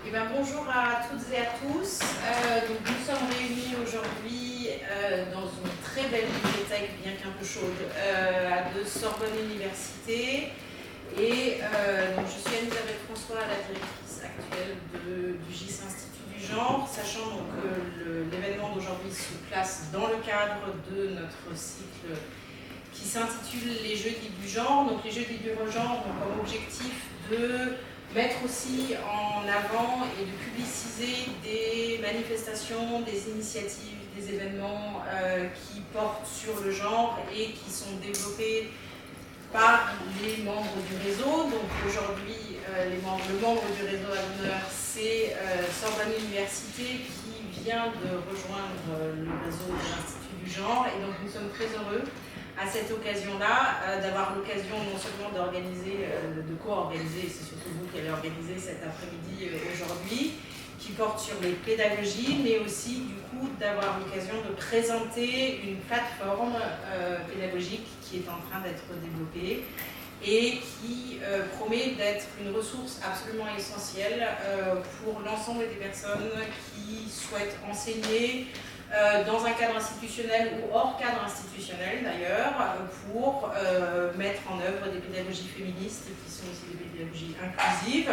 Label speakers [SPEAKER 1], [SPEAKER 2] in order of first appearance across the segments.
[SPEAKER 1] Eh bien, bonjour à toutes et à tous. Donc, nous sommes réunis aujourd'hui dans une très belle bibliothèque, bien qu'un peu chaude, de Sorbonne Université. Et donc, je suis Anne-Isabelle François, la directrice actuelle du GIS Institut du Genre, sachant donc que l'événement d'aujourd'hui se place dans le cadre de notre cycle qui s'intitule les Jeudis du Genre. Donc, les Jeudis du Genre ont comme objectif de mettre aussi en avant et de publiciser des manifestations, des initiatives, des événements qui portent sur le genre et qui sont développés par les membres du réseau. Donc aujourd'hui, le membre du réseau à l'honneur, c'est Sorbonne Université qui vient de rejoindre le réseau de l'Institut du Genre. Et donc nous sommes très heureux à cette occasion-là, d'avoir l'occasion non seulement d'organiser, de co-organiser, c'est surtout vous qui allez organiser cet après-midi aujourd'hui, qui porte sur les pédagogies, mais aussi du coup d'avoir l'occasion de présenter une plateforme pédagogique qui est en train d'être développée et qui promet d'être une ressource absolument essentielle pour l'ensemble des personnes qui souhaitent enseigner dans un cadre institutionnel ou hors cadre institutionnel d'ailleurs, pour mettre en œuvre des pédagogies féministes qui sont aussi des pédagogies inclusives,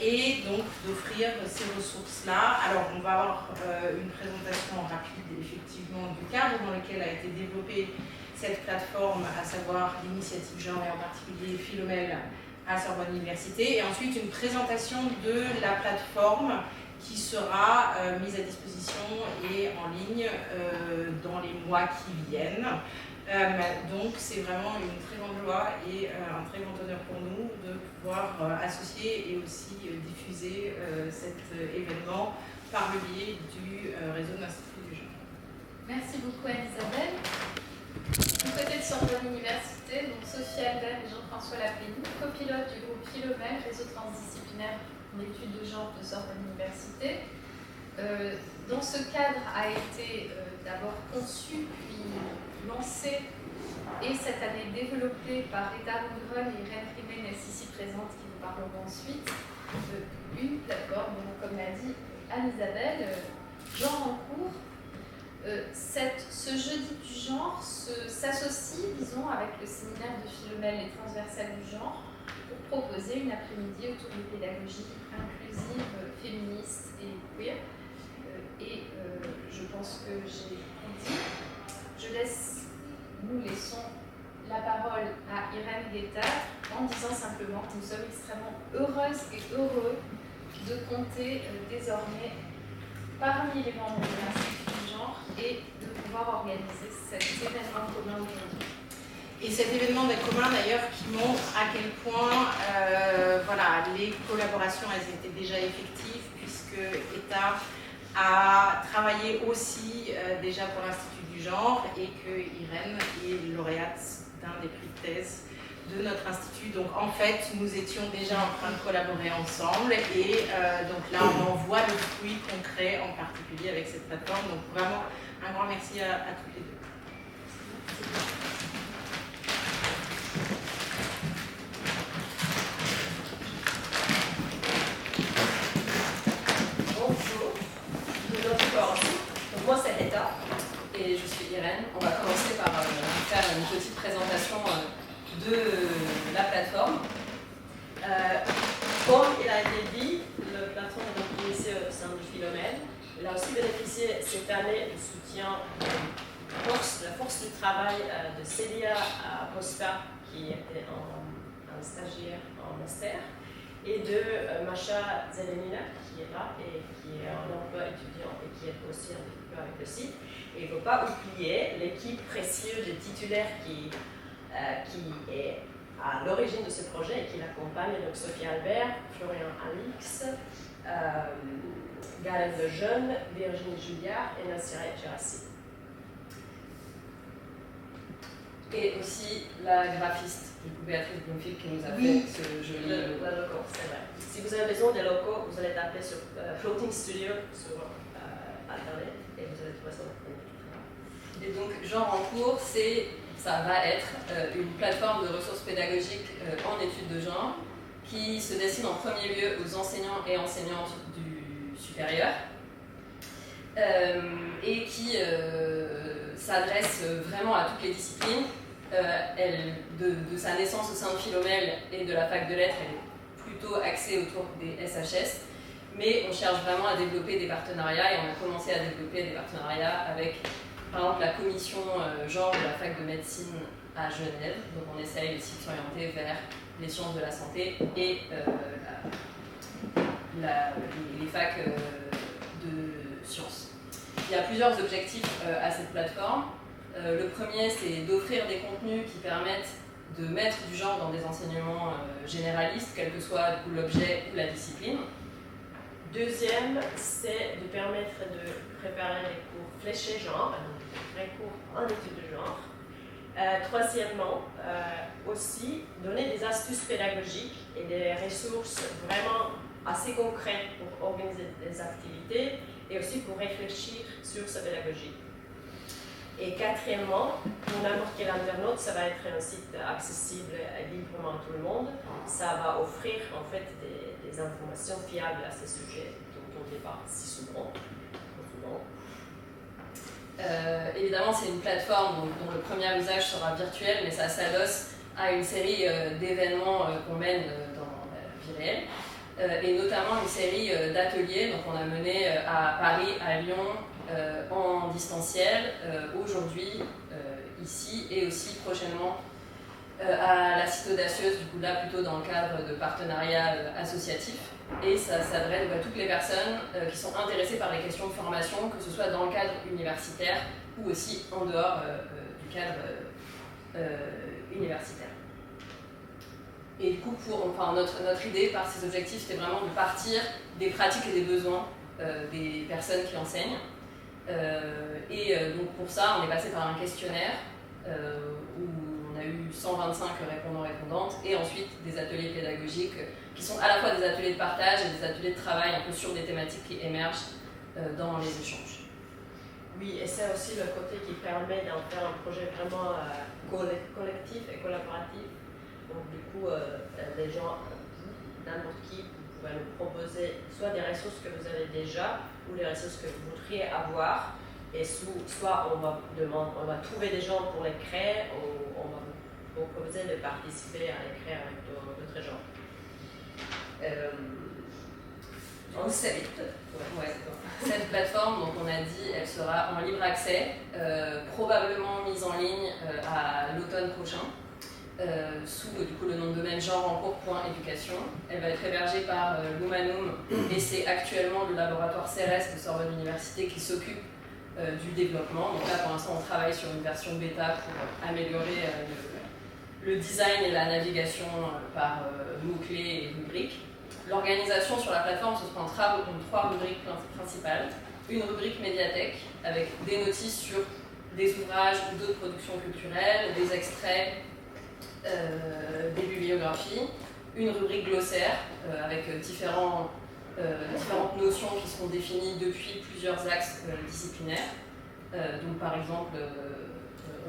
[SPEAKER 1] et donc d'offrir ces ressources-là. Alors on va avoir une présentation rapide effectivement du cadre dans lequel a été développée cette plateforme, à savoir l'initiative genre et en particulier Philomèle à Sorbonne Université, et ensuite une présentation de la plateforme qui sera mise à disposition et en ligne dans les mois qui viennent. Donc c'est vraiment une très grande joie et un très grand honneur pour nous de pouvoir associer et aussi diffuser cet événement par le biais du réseau de l'Institut du Genre.
[SPEAKER 2] Merci beaucoup Anne-Isabelle. Du côté de Sorbonne Université, donc Sophie Albert et Jean-François Lapény, copilotes du groupe Philomèle, réseau transdisciplinaire d'études de genre de Sorbonne Université. Dans ce cadre a été d'abord conçu puis lancé et cette année développé par Rita Rundgren et Irène Jiménez ici présentes qui vous parleront ensuite, une plateforme, donc, comme l'a dit Anne-Isabelle, genre en cours. Ce jeudi du genre s'associe, disons, avec le séminaire de Philomèle et transversales du genre pour proposer une après-midi autour de pédagogie inclusive, féministe et queer. Je pense que j'ai tout dit. Nous laissons la parole à Irène Guettard en disant simplement que nous sommes extrêmement heureuses et heureux de compter désormais parmi les membres de l'Institut du Genre et de pouvoir organiser cet événement commun aujourd'hui.
[SPEAKER 1] Et cet événement commun d'ailleurs qui montre à quel point voilà, les collaborations elles étaient déjà effectives, puisque ETA a travaillé aussi déjà pour l'Institut du Genre et que Irène est lauréate d'un des prix de thèse de notre institut. Donc en fait, nous étions déjà en train de collaborer ensemble et donc là, on en voit le fruit concret, en particulier avec cette plateforme. Donc vraiment, un grand merci à toutes les deux.
[SPEAKER 3] Bonjour, je dois commencer. Donc moi c'est Rita et je suis Irène. On va commencer par faire une petite présentation de la plateforme. Comme il a été dit, la plateforme est donc initiée au sein de Philomèle. Elle a aussi bénéficié cette année du soutien de la force du travail de Célia Posca, qui était un stagiaire en master, et de Masha Zelenina, qui est là et qui est en emploi étudiant et qui est aussi un petit peu avec le site. Et il ne faut pas oublier l'équipe précieuse de titulaires qui est à l'origine de ce projet et qui l'accompagne, donc Sophie Albert, Florian Alix, Galen Lejeune, Virginie Julliard et Nassira Gerassi. Et aussi la graphiste, du coup, Béatrice Bloomfield, qui nous a fait ce joli logo. C'est vrai. Si vous avez besoin des locaux, vous allez taper sur Floating Studio sur Internet et vous allez trouver ça.
[SPEAKER 4] Et donc, genre en cours, ça va être une plateforme de ressources pédagogiques en études de genre qui se destine en premier lieu aux enseignants et enseignantes du supérieur et qui s'adresse vraiment à toutes les disciplines. De sa naissance au sein de Philomèle et de la fac de lettres, elle est plutôt axée autour des SHS, mais on cherche vraiment à développer des partenariats et on a commencé à développer des partenariats avec par exemple la commission genre de la fac de médecine à Genève, donc on essaye aussi de s'orienter vers les sciences de la santé et les facs de sciences. Il y a plusieurs objectifs à cette plateforme. Le premier, c'est d'offrir des contenus qui permettent de mettre du genre dans des enseignements généralistes, quel que soit du coup, l'objet ou la discipline.
[SPEAKER 3] Deuxième, c'est de permettre de préparer des cours fléchés genre, donc des vrais cours en études de genre. Troisièmement, aussi donner des astuces pédagogiques et des ressources vraiment assez concrètes pour organiser des activités et aussi pour réfléchir sur sa pédagogie. Et quatrièmement, pour n'importe quel internaute, ça va être un site accessible librement à tout le monde. Ça va offrir en fait des informations fiables à ces sujets dont on ne débat si souvent.
[SPEAKER 4] Évidemment, c'est une plateforme dont le premier usage sera virtuel, mais ça s'adosse à une série d'événements qu'on mène dans la vie réelle, et notamment une série d'ateliers. Donc, on a mené à Paris, à Lyon, en distanciel, aujourd'hui, ici, et aussi prochainement à la Cité Audacieuse, du coup là plutôt dans le cadre de partenariats associatifs. Et ça s'adresse à toutes les personnes qui sont intéressées par les questions de formation, que ce soit dans le cadre universitaire ou aussi en dehors du cadre universitaire. Et du coup, notre idée par ces objectifs, c'était vraiment de partir des pratiques et des besoins des personnes qui enseignent. Donc pour ça, on est passé par un questionnaire où on a eu 125 répondants-répondantes et ensuite des ateliers pédagogiques qui sont à la fois des ateliers de partage et des ateliers de travail un peu sur des thématiques qui émergent dans les échanges.
[SPEAKER 3] Oui, et c'est aussi le côté qui permet d'en faire un projet vraiment collectif et collaboratif. Donc du coup, les gens, n'importe qui, vous pouvez nous proposer soit des ressources que vous avez déjà ou des ressources que vous voudriez avoir. Et soit on va trouver des gens pour les créer ou on va vous proposer de participer à les créer avec d'autres gens.
[SPEAKER 4] Cette plateforme, donc on a dit, elle sera en libre accès, probablement mise en ligne à l'automne prochain, sous du coup, le nom de domaine genreencours.education. Elle va être hébergée par l'Humanum et c'est actuellement le laboratoire CERES de Sorbonne Université qui s'occupe du développement. Donc là, pour l'instant, on travaille sur une version bêta pour améliorer le design et la navigation par mots-clés et rubriques. L'organisation sur la plateforme se prend en 3 rubriques principales. Une rubrique médiathèque avec des notices sur des ouvrages ou d'autres productions culturelles, des extraits, des bibliographies. Une rubrique glossaire avec différentes notions qui seront définies depuis plusieurs axes disciplinaires. Donc par exemple,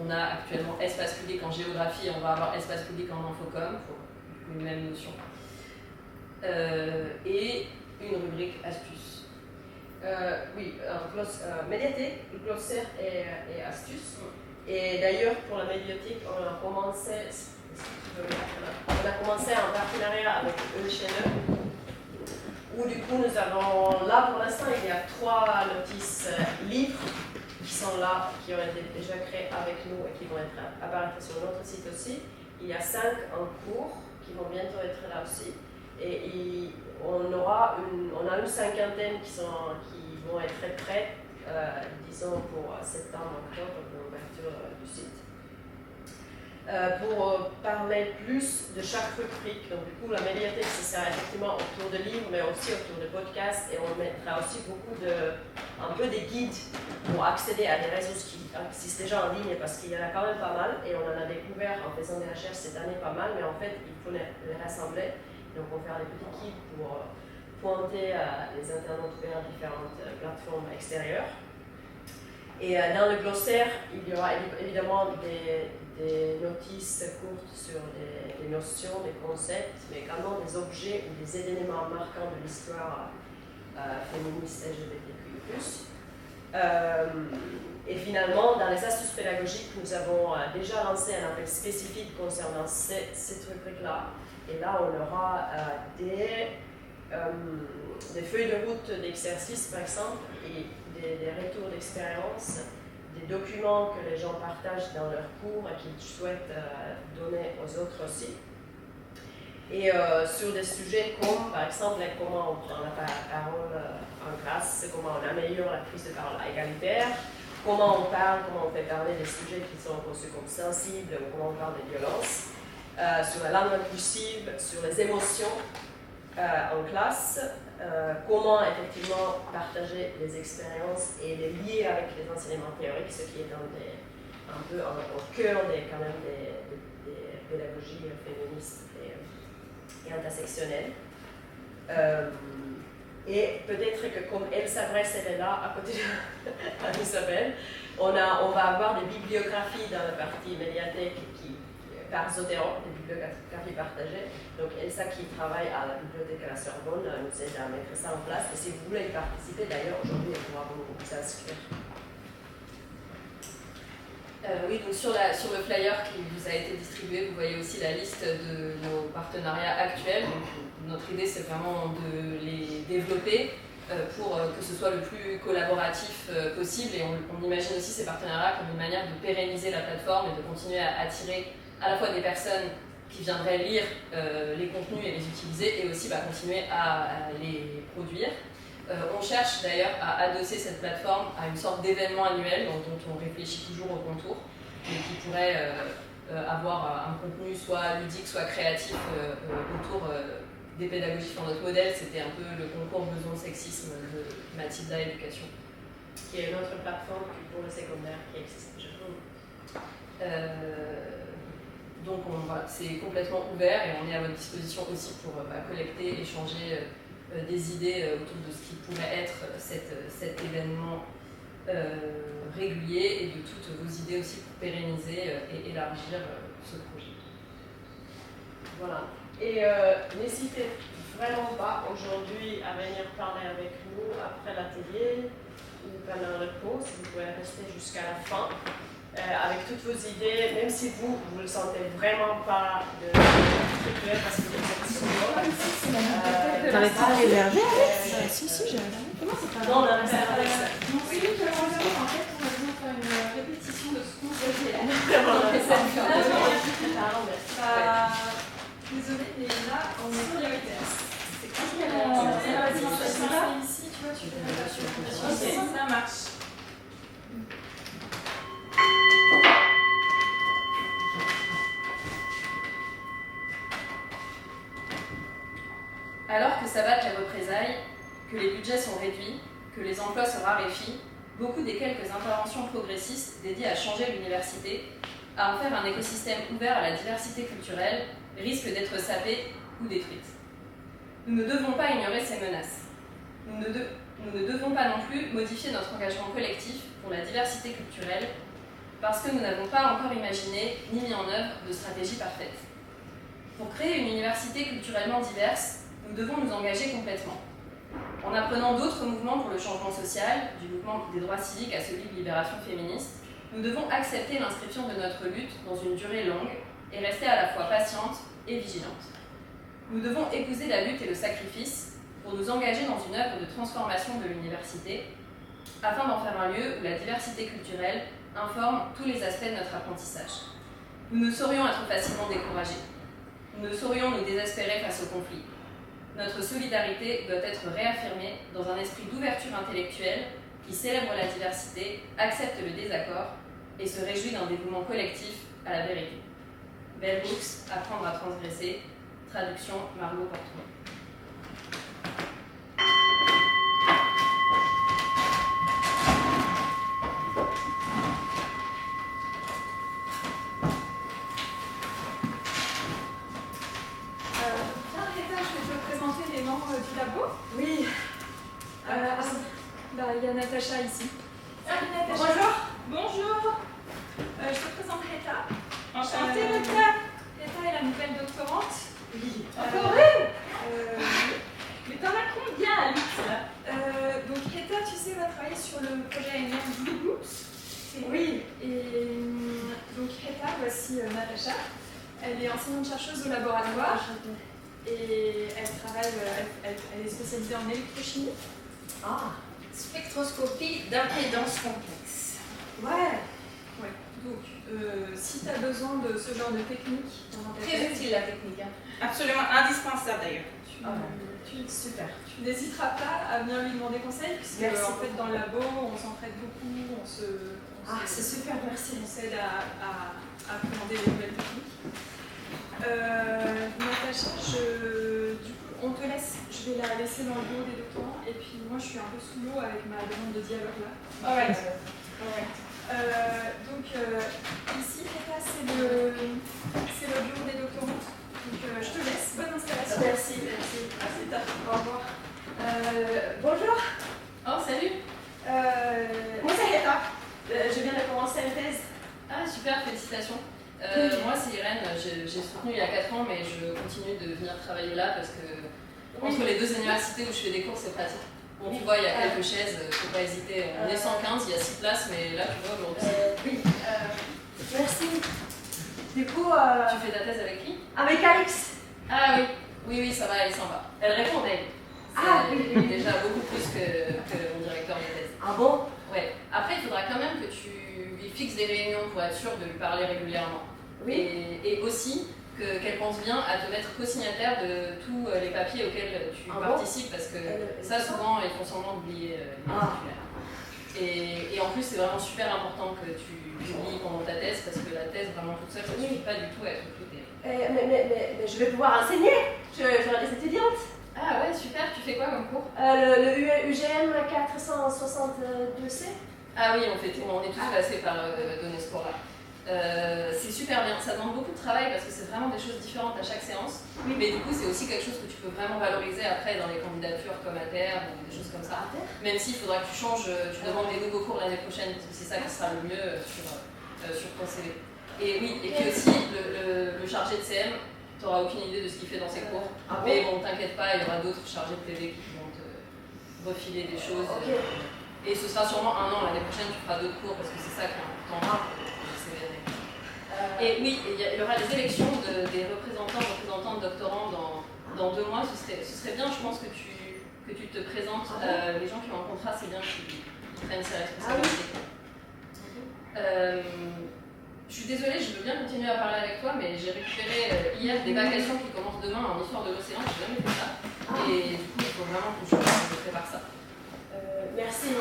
[SPEAKER 4] on a actuellement espace public en géographie et on va avoir espace public en infocom, pour une même notion. Et une rubrique astuces.
[SPEAKER 3] Oui, médiathèque, glossaire et astuces. Et d'ailleurs, pour la médiathèque, on a commencé en partenariat avec Echaine, où du coup nous avons, là pour l'instant, il y a 3 notices livres qui sont là, qui ont été déjà créés avec nous et qui vont apparaître sur notre site aussi. Il y a 5 en cours qui vont bientôt être là aussi. Et on a une cinquantaine qui vont être prêts, disons pour septembre-octobre, pour l'ouverture du site. Pour parler plus de chaque rubrique, donc du coup la médiathèque c'est ça effectivement autour de livres mais aussi autour de podcasts et on mettra aussi beaucoup un peu des guides pour accéder à des ressources qui existent déjà en ligne parce qu'il y en a quand même pas mal et on en a découvert en faisant des recherches cette année pas mal mais en fait il faut les rassembler. Donc on va faire des petits kits pour pointer les internautes vers différentes plateformes extérieures. Et dans le glossaire, il y aura évidemment des des notices courtes sur des notions, des concepts, mais également des objets ou des événements marquants de l'histoire féministe LGBTQI+. Et finalement, dans les astuces pédagogiques, nous avons déjà lancé un appel spécifique concernant cette rubrique-là. Et là, on aura des feuilles de route d'exercice, par exemple, et des retours d'expérience, des documents que les gens partagent dans leurs cours et qu'ils souhaitent donner aux autres aussi. Et sur des sujets comme, par exemple, comment on prend la parole en classe, comment on améliore la prise de parole égalitaire, comment on parle, comment on fait parler des sujets qui sont conçus comme sensibles, ou comment on parle des violences, sur la langue inclusive, sur les émotions en classe, comment effectivement partager les expériences et les lier avec les enseignements théoriques, ce qui est un peu au cœur quand même des pédagogies féministes et intersectionnelles. Et peut-être que comme Elsa Bress, elle est là, à côté d'Isabelle, on va avoir des bibliographies dans la partie médiathèque par Zotero, des bibliographies partagées. Donc Elsa, qui travaille à la bibliothèque à la Sorbonne, nous aide à mettre ça en place. Et si vous voulez y participer, d'ailleurs, aujourd'hui, elle pourra vous inscrire.
[SPEAKER 4] Oui, donc sur le flyer qui vous a été distribué, vous voyez aussi la liste de nos partenariats actuels. Donc, notre idée, c'est vraiment de les développer pour que ce soit le plus collaboratif possible. Et on imagine aussi ces partenariats comme une manière de pérenniser la plateforme et de continuer à attirer à la fois des personnes qui viendraient lire les contenus et les utiliser, et aussi continuer à les produire. On cherche d'ailleurs à adosser cette plateforme à une sorte d'événement annuel dont on réfléchit toujours au contour, et qui pourrait avoir un contenu soit ludique, soit créatif autour des pédagogies. Dans notre modèle, c'était un peu le concours besoin sexisme de Mathilda Éducation.
[SPEAKER 3] Qui est notre plateforme pour le secondaire qui existe déjà.
[SPEAKER 4] Donc c'est complètement ouvert et on est à votre disposition aussi pour collecter, échanger des idées autour de ce qui pourrait être cet événement régulier, et de toutes vos idées aussi pour pérenniser et élargir ce projet.
[SPEAKER 3] Voilà. Et n'hésitez vraiment pas aujourd'hui à venir parler avec nous après l'atelier ou pendant le pause. Vous pouvez rester jusqu'à la fin avec toutes vos idées, même si vous ne le sentez vraiment pas de structurer parce que vous êtes souvent.
[SPEAKER 1] T'arrêtes pas de regarder, Alex? Si, j'ai regardé. Comment c'est pas?
[SPEAKER 3] Non, on a resté avec ça.
[SPEAKER 2] Non, c'est lui qui a regardé. En fait, on va bien faire une répétition de ce qu'on faisait là. Désolée, mais là, on est prioritaire. C'est quand il y a ici, tu vois, tu fais la présentation. Ça marche.
[SPEAKER 4] Alors que s'abattent les représailles, que les budgets sont réduits, que les emplois se raréfient, beaucoup des quelques interventions progressistes dédiées à changer l'université, à en faire un écosystème ouvert à la diversité culturelle, risquent d'être sapées ou détruites. Nous ne devons pas ignorer ces menaces. Nous ne devons pas non plus modifier notre engagement collectif pour la diversité culturelle, parce que nous n'avons pas encore imaginé ni mis en œuvre de stratégie parfaite. Pour créer une université culturellement diverse, nous devons nous engager complètement. En apprenant d'autres mouvements pour le changement social, du mouvement des droits civiques à celui de libération féministe, nous devons accepter l'inscription de notre lutte dans une durée longue et rester à la fois patiente et vigilante. Nous devons épouser la lutte et le sacrifice pour nous engager dans une œuvre de transformation de l'université, afin d'en faire un lieu où la diversité culturelle informe tous les aspects de notre apprentissage. Nous ne saurions être facilement découragés. Nous ne saurions nous désespérer face au conflit. Notre solidarité doit être réaffirmée dans un esprit d'ouverture intellectuelle qui célèbre la diversité, accepte le désaccord et se réjouit d'un dévouement collectif à la vérité. Bell Hooks, Apprendre à transgresser, traduction Margot Portman.
[SPEAKER 2] Du labo.
[SPEAKER 3] Oui.
[SPEAKER 2] Il y a Natacha ici. Salut Natacha.
[SPEAKER 5] Bonjour. Bonjour. Je te présente Rita. projet énergie Blue Groups.
[SPEAKER 3] Oui.
[SPEAKER 5] Et donc Heta, voici Natacha. Elle est enseignante-chercheuse au laboratoire et elle travaille, elle est spécialisée en électrochimie.
[SPEAKER 1] Ah, spectroscopie d'impédance complexe.
[SPEAKER 5] Ouais. Donc, si tu as besoin de ce genre de technique dans ta
[SPEAKER 1] Très
[SPEAKER 5] thèse,
[SPEAKER 1] utile la technique, hein. Absolument indispensable d'ailleurs.
[SPEAKER 5] super. Tu n'hésiteras pas à venir lui demander conseil, puisque en fait dans le labo, on s'entraide beaucoup,
[SPEAKER 3] C'est super, merci.
[SPEAKER 5] on s'aide à appréhender les nouvelles techniques. Natacha, du coup, on te laisse, je vais la laisser dans le bureau des doctorants, et puis moi je suis un peu sous l'eau avec ma demande de dialogue là.
[SPEAKER 1] Alright.
[SPEAKER 5] Donc ici, Heta, c'est le bureau des doctorants. Donc je te laisse, bonne installation.
[SPEAKER 3] Merci.
[SPEAKER 5] À plus tard. Au revoir.
[SPEAKER 3] Bonjour.
[SPEAKER 2] Oh, salut.
[SPEAKER 3] Moi, c'est Heta. Je viens de commencer une thèse.
[SPEAKER 2] Ah, super, félicitations. Moi, c'est Irène, j'ai soutenu il y a 4 ans, mais je continue de venir travailler là parce que entre les deux universités où je fais des cours, c'est pratique. Bon, tu vois, il y a quelques chaises, faut pas hésiter. On est 115, il y a 6 places, mais là, tu vois, aujourd'hui,
[SPEAKER 3] Oui. Merci. Du coup,
[SPEAKER 2] tu fais ta thèse avec qui?
[SPEAKER 3] avec Alix.
[SPEAKER 2] Ah oui, oui, ça va, elle est sympa. Elle répond, elle.
[SPEAKER 3] Ah, oui.
[SPEAKER 2] Déjà beaucoup plus que mon directeur de thèse.
[SPEAKER 3] Ah bon?
[SPEAKER 2] Ouais. Après, il faudra quand même que tu lui fixes des réunions pour être sûr de lui parler régulièrement.
[SPEAKER 3] Oui.
[SPEAKER 2] Et aussi qu'elle pense bien à te mettre co-signataire de tous les papiers auxquels tu participes, parce que ça, souvent, ils font semblant d'oublier les titulaires. Et en plus, c'est vraiment super important que tu publies pendant ta thèse, parce que la thèse, vraiment toute seule, ça ne suffit pas du tout à être recrutée.
[SPEAKER 3] Mais je vais pouvoir enseigner. J'aurai des étudiantes.
[SPEAKER 2] Ah ouais, super, tu fais quoi comme cours?
[SPEAKER 3] Le UGM 462C.
[SPEAKER 2] Ah oui, on est tous passés par Donesco là. C'est super bien, ça demande beaucoup de travail parce que c'est vraiment des choses différentes à chaque séance.
[SPEAKER 3] Oui.
[SPEAKER 2] Mais du coup, c'est aussi quelque chose que tu peux vraiment valoriser après dans les candidatures comme à terre ou des choses comme ça. Même s'il faudra que tu changes, tu demandes des nouveaux cours l'année prochaine parce que c'est ça qui sera le mieux sur ton CV. Et oui, et puis aussi le chargé de CM, tu n'auras aucune idée de ce qu'il fait dans ses cours. Mais bon, t'inquiète pas, il y aura d'autres chargés de PV qui vont te refiler des choses. Et ce sera sûrement 1 an, l'année prochaine tu feras d'autres cours parce que c'est ça qui est important. Et oui, il y aura les élections des représentantes doctorants dans 2 mois. Ce serait bien, je pense, que tu te présentes. Les gens qui ont un contrat, c'est bien qu'ils prennent ces responsabilités. Je suis désolée, je veux bien continuer à parler avec toi, mais j'ai récupéré hier des vacations qui commencent demain en histoire de l'océan. Je n'ai jamais fait ça. Et du coup, il faut vraiment que je prépare ça.
[SPEAKER 3] Merci.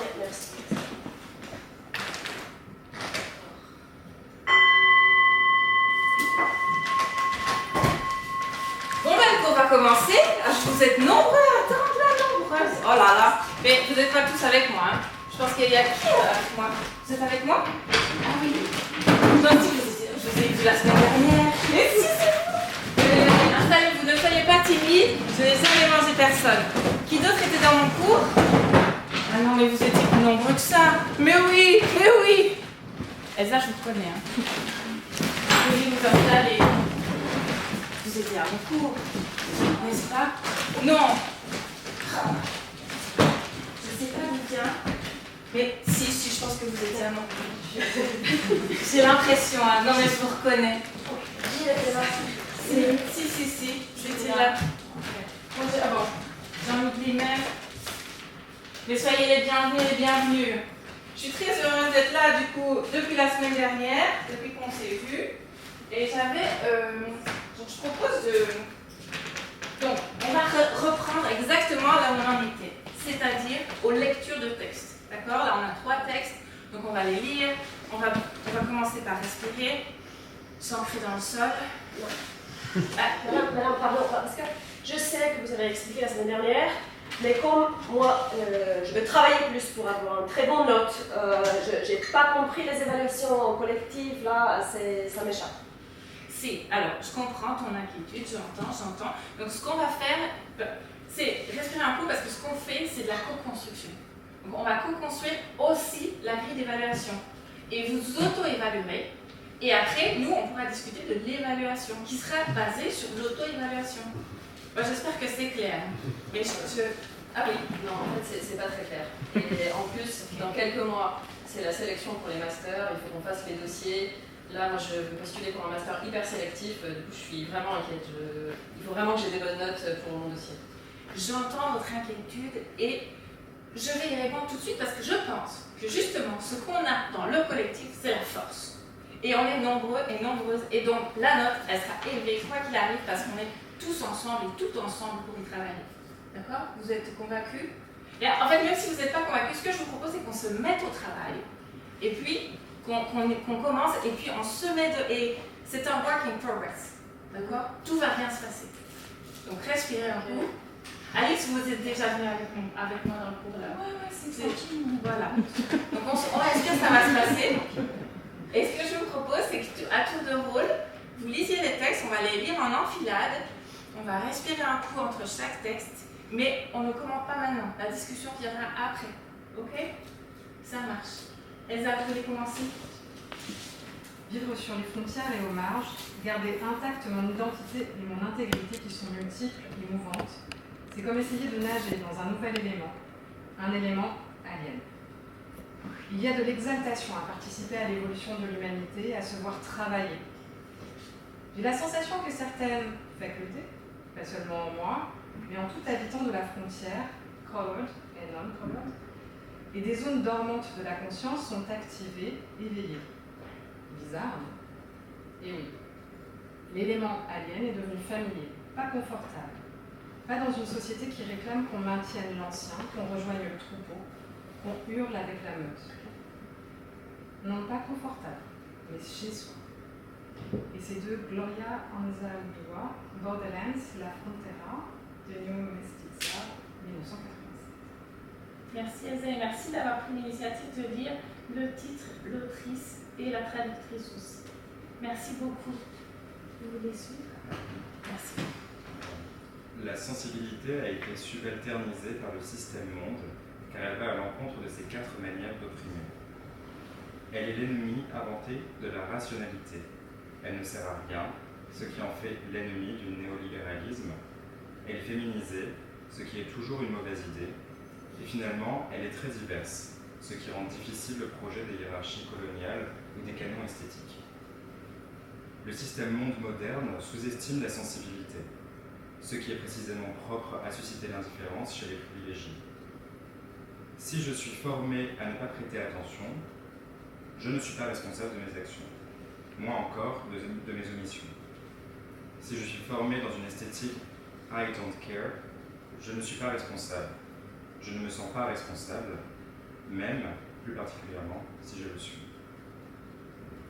[SPEAKER 1] Bon ben le cours va commencer. Vous êtes nombreux à attendre là, nombreuses. Oh là là. Mais vous n'êtes pas tous avec moi, hein. Je pense qu'il y a qui avec moi? Vous êtes avec moi? Ah oui. Moi aussi, je vous ai vu la semaine dernière. Mais si, c'est vous. Installez-vous, ne soyez pas timide. Je n'ai jamais mangé personne. Qui d'autre était dans mon cours? Ah non, mais vous étiez plus nombreux que ça. Mais oui. Elsa, je vous connais, hein. Veuillez vous installer. Vous étiez à mon cours, n'est-ce pas? Non. Je sais pas d'où vient. Mais si, je pense que vous étiez à mon cours. J'ai l'impression, hein. Non mais je vous reconnais. Si, j'étais là. Ah bon, j'en oublie même. Mais soyez les bienvenus. Je suis très heureuse d'être là, du coup, depuis la semaine dernière, depuis qu'on s'est vu. Et j'avais... donc je propose de... Donc, on va reprendre exactement là où on en était. C'est-à-dire aux lectures de textes. D'accord? Là, on a 3 textes. Donc, on va les lire. On va commencer par respirer. S'ancrer dans le sol.
[SPEAKER 3] Madame, pardon, parce que je sais que vous avez expliqué la semaine dernière, mais comme moi, je veux travailler plus pour avoir une très bonne note, je n'ai pas compris les évaluations collectives, là, ça m'échappe.
[SPEAKER 1] Si, alors, je comprends ton inquiétude, j'entends. Donc, ce qu'on va faire, c'est respirer un coup parce que ce qu'on fait, c'est de la co-construction. Donc, on va co-construire aussi la grille d'évaluation. Et vous auto-évaluerez. Et après, nous, on pourra discuter de l'évaluation qui sera basée sur l'auto-évaluation. Bon, j'espère que c'est clair. Mais
[SPEAKER 4] Ah oui, non, en fait, c'est pas très clair. Et en plus, dans quelques mois, c'est la sélection pour les masters, il faut qu'on fasse les dossiers. Là, moi, je veux postuler pour un master hyper sélectif, du coup, je suis vraiment inquiète. Il faut vraiment que j'ai des bonnes notes pour mon dossier.
[SPEAKER 1] J'entends votre inquiétude et je vais y répondre tout de suite parce que je pense que justement, ce qu'on a dans le collectif, c'est la force. Et on est nombreux et nombreuses, et donc la note, elle sera élevée, quoi qu'il arrive, parce qu'on est tous ensemble et tout ensemble pour y travailler. D'accord? Vous êtes convaincus? Et en fait, même si vous n'êtes pas convaincus, ce que je vous propose, c'est qu'on se mette au travail, et puis qu'on commence, et puis on se met et c'est un work in progress. D'accord? Tout va bien se passer. Donc respirez un peu. Alice, vous êtes déjà venue avec moi dans le cours là.
[SPEAKER 5] Ouais, c'est tranquille.
[SPEAKER 1] Voilà. Donc on respire, ça va se passer. Et ce que je vous propose, c'est qu'à tour de rôle, vous lisiez les textes, on va les lire en enfilade, on va respirer un coup entre chaque texte, mais on ne commente pas maintenant, la discussion viendra après. Ok? Ça marche. Elsa, vous voulez commencer?
[SPEAKER 6] Vivre sur les frontières et aux marges, garder intacte mon identité et mon intégrité qui sont multiples et mouvantes, c'est comme essayer de nager dans un nouvel élément, un élément alien. Il y a de l'exaltation à participer à l'évolution de l'humanité, à se voir travailler. J'ai la sensation que certaines facultés, pas seulement moi, mais en tout habitant de la frontière, colored et non-colored, et des zones dormantes de la conscience sont activées, éveillées. Bizarre, non? Et oui, l'élément alien est devenu familier, pas confortable. Pas dans une société qui réclame qu'on maintienne l'ancien, qu'on rejoigne le troupeau, qu'on hurle avec la meute. Non pas confortable, mais chez soi. Et c'est de Gloria Anzaldúa, Borderlands, La Frontera, de New Mestiza, 1987.
[SPEAKER 1] Merci Elsa et merci d'avoir pris l'initiative de lire le titre, l'autrice et la traductrice aussi. Merci beaucoup. Vous voulez suivre? Merci.
[SPEAKER 7] La sensibilité a été subalternisée par le système monde, car elle va à l'encontre de ses 4 manières d'opprimer. Elle est l'ennemi inventé de la rationalité. Elle ne sert à rien, ce qui en fait l'ennemi du néolibéralisme. Elle est féminisée, ce qui est toujours une mauvaise idée. Et finalement, elle est très diverse, ce qui rend difficile le projet des hiérarchies coloniales ou des canons esthétiques. Le système monde moderne sous-estime la sensibilité, ce qui est précisément propre à susciter l'indifférence chez les privilégiés. Si je suis formé à ne pas prêter attention, je ne suis pas responsable de mes actions, moins encore de mes omissions. Si je suis formé dans une esthétique « I don't care », je ne suis pas responsable. Je ne me sens pas responsable, même, plus particulièrement, si je le suis.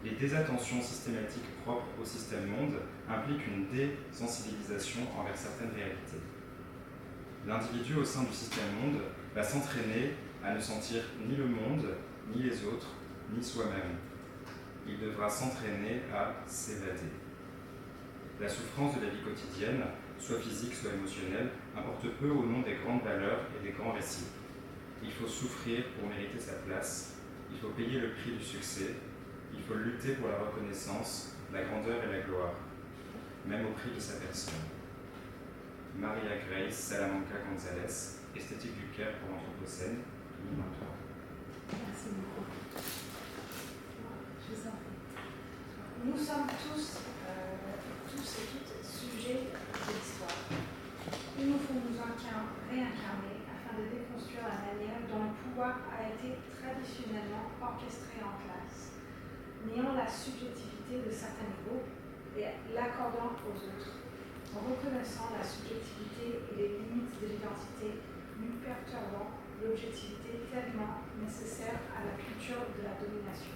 [SPEAKER 7] Les désattentions systématiques propres au système monde impliquent une désensibilisation envers certaines réalités. L'individu au sein du système monde va s'entraîner à ne sentir ni le monde, ni les autres, ni soi-même. Il devra s'entraîner à s'évader. La souffrance de la vie quotidienne, soit physique, soit émotionnelle, importe peu au nom des grandes valeurs et des grands récits. Il faut souffrir pour mériter sa place, il faut payer le prix du succès, il faut lutter pour la reconnaissance, la grandeur et la gloire, même au prix de sa personne. Maria Grace Salamanca González, Esthétique du Caire pour l'Anthropocène, 2023.
[SPEAKER 1] Merci beaucoup. Je vous en prie.
[SPEAKER 8] Nous sommes tous et toutes sujets de l'histoire. Il nous faut nous réincarner afin de déconstruire la manière dont le pouvoir a été traditionnellement orchestré en classe, niant la subjectivité de certains groupes et l'accordant aux autres, en reconnaissant la subjectivité et les limites de l'identité, lui perturbant l'objectivité tellement nécessaire à la culture de la domination.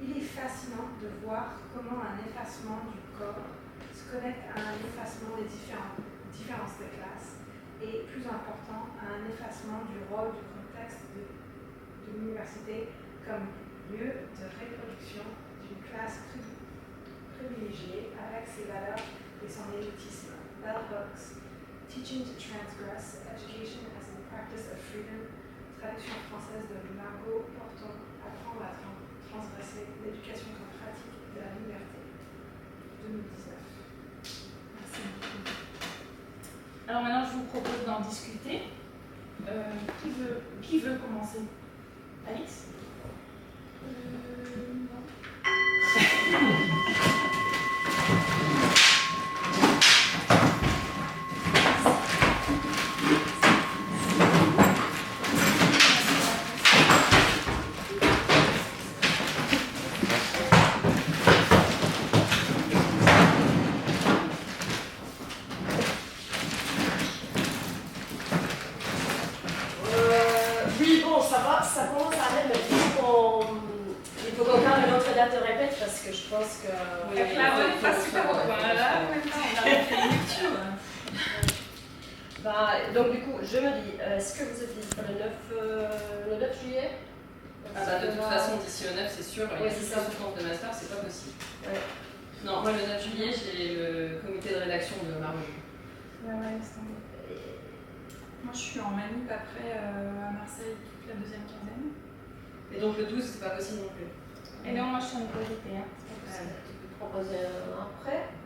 [SPEAKER 8] Il est fascinant de voir comment un effacement du corps se connecte à un effacement des différences de classe et, plus important, à un effacement du rôle du contexte de l'université comme lieu de reproduction d'une classe privilégiée avec ses valeurs et son élitisme. Bell Hooks, Teaching to Transgress, Education as a Practice of Freedom, traduction française de Margot Porton, Apprendre à transgresser, l'éducation comme pratique de la liberté, 2019.
[SPEAKER 1] Merci beaucoup. Alors maintenant, je vous propose d'en discuter.
[SPEAKER 5] Qui veut commencer? Alix? Non.
[SPEAKER 3] Oui, bon, ça va, ça commence à aller, mais il faut qu'on parle une autre date de répète parce que je pense que.
[SPEAKER 5] Oui, là, on n'est pas super au point. Là, maintenant, on a fait une lecture.
[SPEAKER 3] Donc, du coup, je me dis, est-ce que vous êtes libre le 9 juillet?
[SPEAKER 4] De toute façon, d'ici au 9, c'est sûr, il y a
[SPEAKER 3] c'est
[SPEAKER 4] toute
[SPEAKER 3] ça.
[SPEAKER 4] la souffrance de master, c'est pas possible.
[SPEAKER 3] Ouais.
[SPEAKER 4] Non, moi le 9 juillet, j'ai le comité de rédaction de Marmont.
[SPEAKER 5] Ouais, c'est tombé. Moi, je suis en manip après à Marseille toute la deuxième quinzaine.
[SPEAKER 4] Et donc le 12, c'est pas possible non plus.
[SPEAKER 5] Et non, moi, je suis en école d'été. C'est pas possible.
[SPEAKER 3] Tu peux proposer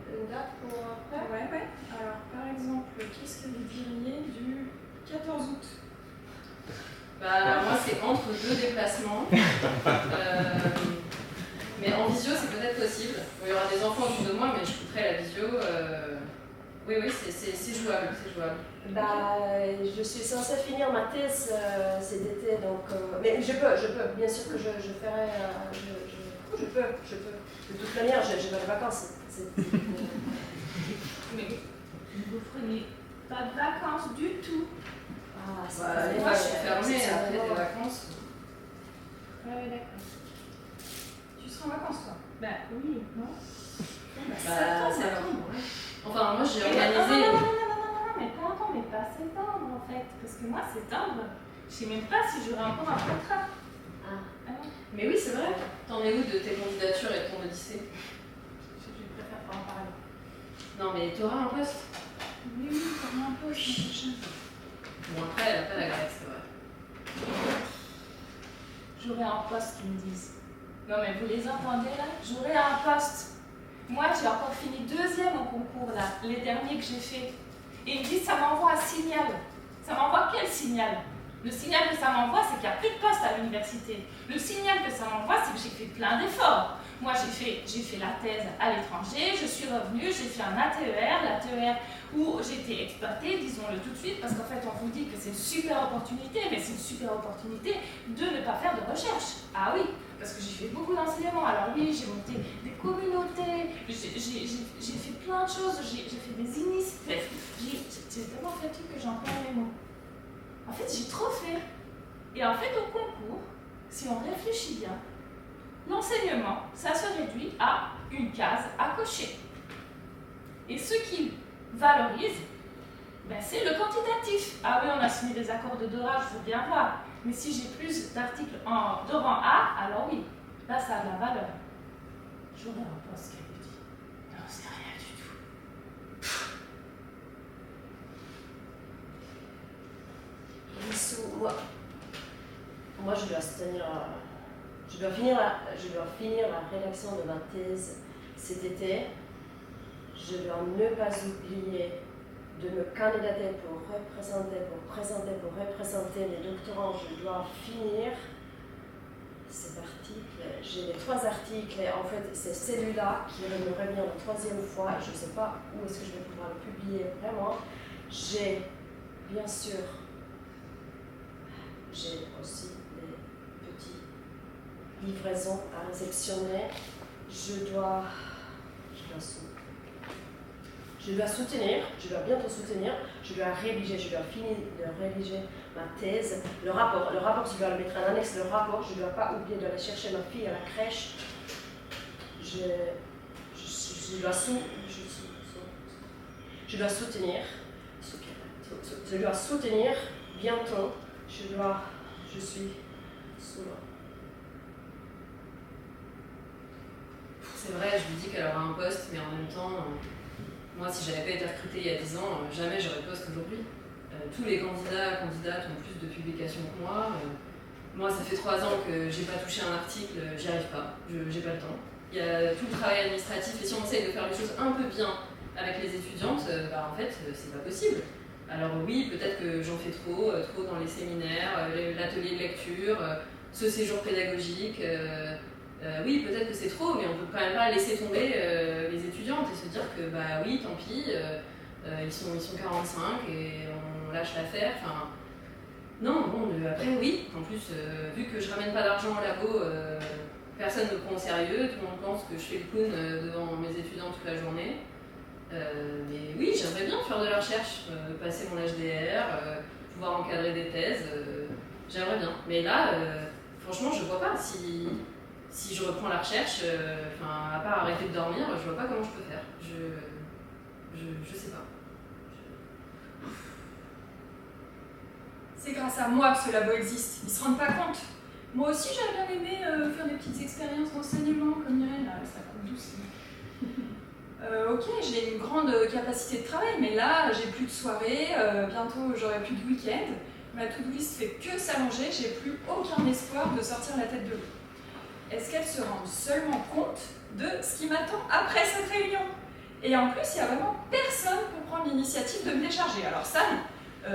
[SPEAKER 3] une date pour après?
[SPEAKER 5] Ouais. Alors, par exemple, qu'est-ce que vous diriez du 14 août?
[SPEAKER 4] Moi, c'est entre deux déplacements. Mais en visio, c'est peut-être possible. Bon, il y aura des enfants autour de moi, mais je coûterai la visio. Oui, c'est jouable, c'est jouable.
[SPEAKER 3] Je suis censée finir ma thèse cet été, donc. Mais je peux, bien sûr que je ferai. Je peux. De toute manière, j'ai pas de vacances.
[SPEAKER 5] Mais vous prenez pas de vacances du tout.
[SPEAKER 4] Les facs sont fermées après des vacances.
[SPEAKER 5] Ouais, d'accord. Tu seras en vacances, toi? Oui, non?
[SPEAKER 4] Septembre. Enfin, moi j'ai organisé.
[SPEAKER 5] Non, mais pas septembre en fait. Parce que moi, septembre, je sais même pas si j'aurai encore un contrat.
[SPEAKER 4] Mais oui, c'est vrai. T'en es où de tes candidatures et de ton odyssée?
[SPEAKER 5] Je préfère pas en parler.
[SPEAKER 4] Non, mais t'auras un poste.
[SPEAKER 5] Oui, t'auras un poste.
[SPEAKER 4] Bon, après, elle a pas la grève, c'est vrai.
[SPEAKER 5] J'aurai un poste, qu'ils me disent. Non, mais vous les entendez là? J'aurai un poste. Moi, j'ai encore fini deuxième au concours là, les derniers que j'ai fait. Et ils me disent, ça m'envoie un signal. Ça m'envoie quel signal? Le signal que ça m'envoie, c'est qu'il n'y a plus de poste à l'université. Le signal que ça m'envoie, c'est que j'ai fait plein d'efforts. Moi, j'ai fait la thèse à l'étranger, je suis revenue, j'ai fait un ATER, l'ATER où j'ai été exploitée, disons-le tout de suite, parce qu'en fait, on vous dit que c'est une super opportunité, mais c'est une super opportunité de ne pas faire de recherche. Ah oui, parce que j'ai fait beaucoup d'enseignement. Alors oui, j'ai monté des communautés, j'ai fait plein de choses, j'ai fait des initiatives. J'ai tellement fait de trucs que j'en perds les mots. En fait, j'ai trop fait. Et en fait, au concours, si on réfléchit bien, l'enseignement, ça se réduit à une case à cocher. Et ce qui valorise, c'est le quantitatif. Ah oui, on a signé des accords de dorage, je veux bien voir. Mais si j'ai plus d'articles de rang A, alors oui, là, ça a de la valeur. J'aurais un poste qu'elle me dit. Non, c'est rien du tout.
[SPEAKER 3] Moi, je dois finir la rédaction de ma thèse cet été. Je dois ne pas oublier de me candidater pour représenter les doctorants. Je dois finir cet article. J'ai les 3 articles et en fait, c'est celui-là qui me revient la 3e fois et je ne sais pas où est-ce que je vais pouvoir le publier vraiment. J'ai, bien sûr, j'ai aussi des petites livraisons à réceptionner. Je dois soutenir, je dois bientôt soutenir, je dois rédiger, je dois finir de rédiger ma thèse. Le rapport, je dois le mettre en annexe, le rapport, je ne dois pas oublier d'aller chercher ma fille à la crèche. Je dois soutenir bientôt, je suis sous l'eau.
[SPEAKER 4] C'est vrai, je lui dis qu'elle aura un poste, mais en même temps, moi, si j'avais pas été recrutée il y a 10 ans, jamais j'aurais poste aujourd'hui. Tous les candidates ont plus de publications que moi. Moi, ça fait 3 ans que j'ai pas touché un article, j'y arrive pas, j'ai pas le temps. Il y a tout le travail administratif, et si on essaye de faire les choses un peu bien avec les étudiantes, en fait, c'est pas possible. Alors oui, peut-être que j'en fais trop dans les séminaires, l'atelier de lecture, ce séjour pédagogique. Oui, peut-être que c'est trop, mais on peut quand même pas laisser tomber les étudiantes et se dire que bah oui, tant pis, ils sont 45 et on lâche l'affaire. Enfin, non, bon, après oui, en plus, vu que je ramène pas d'argent au labo, personne ne me prend au sérieux, tout le monde pense que je fais le clown devant mes étudiants toute la journée. Mais oui, j'aimerais bien faire de la recherche, passer mon HDR, pouvoir encadrer des thèses, j'aimerais bien. Mais là, franchement, je vois pas si je reprends la recherche, à part arrêter de dormir, je vois pas comment je peux faire. Je sais pas.
[SPEAKER 9] C'est grâce à moi que ce labo existe, ils se rendent pas compte. Moi aussi, j'aurais bien aimé faire des petites expériences d'enseignement comme Irène, là, ça coule doucement. Ok, j'ai une grande capacité de travail, mais là, j'ai plus de soirée, bientôt j'aurai plus de week-end. Ma to-do list fait que s'allonger, j'ai plus aucun espoir de sortir la tête de l'eau. Est-ce qu'elles se rendent seulement compte de ce qui m'attend après cette réunion? Et en plus, il n'y a vraiment personne pour prendre l'initiative de me décharger. Alors ça,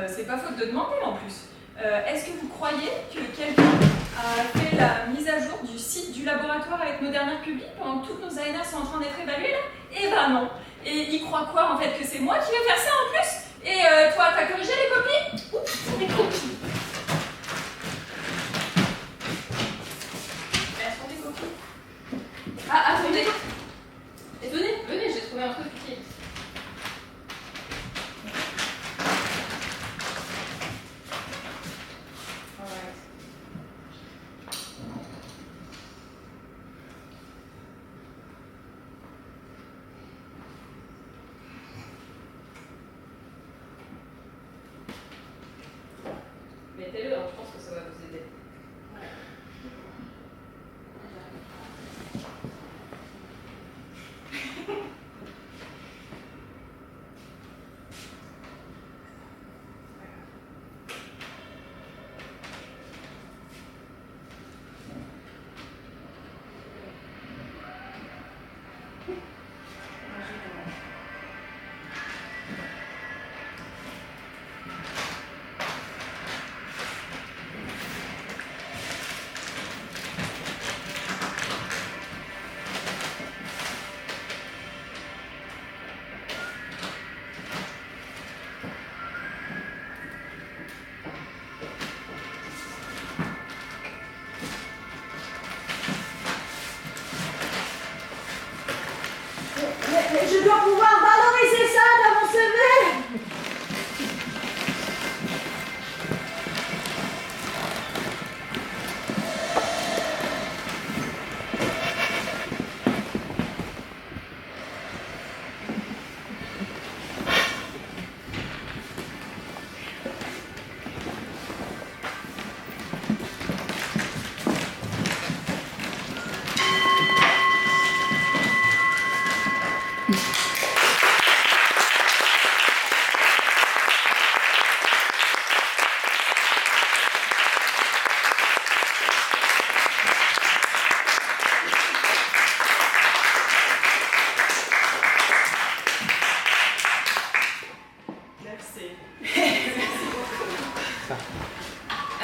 [SPEAKER 9] c'est pas faute de demander en plus. Est-ce que vous croyez que quelqu'un a fait la mise à jour du site du laboratoire avec nos dernières publics pendant que toutes nos ANR sont en train d'être évaluées là? Eh ben non. Et il croit quoi en fait? Que c'est moi qui vais faire ça en plus? Et toi, t'as corrigé les copies? Oups, les copies. Elles sont des copies. Ah, attendez.
[SPEAKER 4] Et venez, j'ai trouvé un truc qui est... Mettez-le, hein, je pense que ça va vous aider.
[SPEAKER 8] Je dois pouvoir valoriser ça dans mon CV.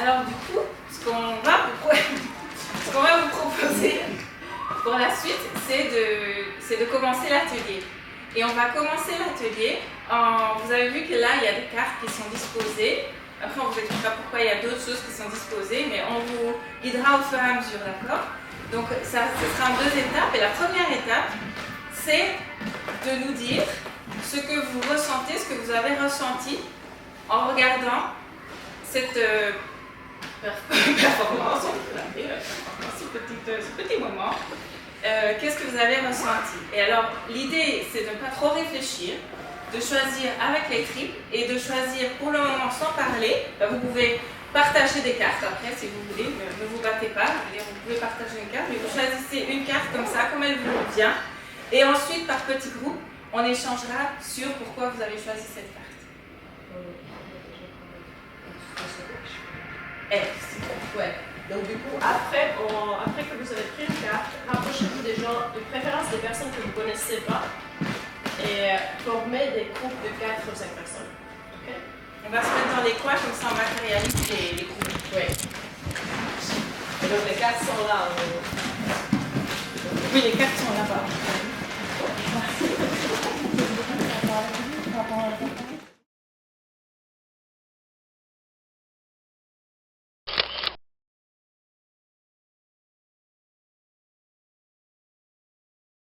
[SPEAKER 1] Alors du coup, ce qu'on va vous proposer pour la suite, c'est de commencer l'atelier. Et on va commencer l'atelier vous avez vu que là, il y a des cartes qui sont disposées. Après, on vous expliquera pourquoi il y a d'autres choses qui sont disposées, mais on vous guidera au fur et à mesure, d'accord? Donc, ce sera en 2 étapes. Et la première étape, c'est de nous dire ce que vous ressentez, ce que vous avez ressenti en regardant cette performance, ce petit moment. Qu'est-ce que vous avez ressenti? Et alors, l'idée, c'est de ne pas trop réfléchir, de choisir avec les tripes et de choisir pour le moment sans parler. Vous pouvez partager des cartes après si vous voulez, ne vous battez pas, vous pouvez partager une carte, mais vous choisissez une carte comme ça, comme elle vous vient. Et ensuite, par petits groupes, on échangera sur pourquoi vous avez choisi cette carte.
[SPEAKER 3] Ouais. Donc du coup, après que vous avez pris une carte, rapprochez-vous des gens, de préférence des personnes que vous ne connaissez pas, et formez des groupes de 4 ou 5 personnes. Okay?
[SPEAKER 1] On va se mettre dans les coins, comme ça on matérialise les groupes.
[SPEAKER 3] Oui. Et donc les cartes sont là.
[SPEAKER 1] Oui, les cartes sont là-bas.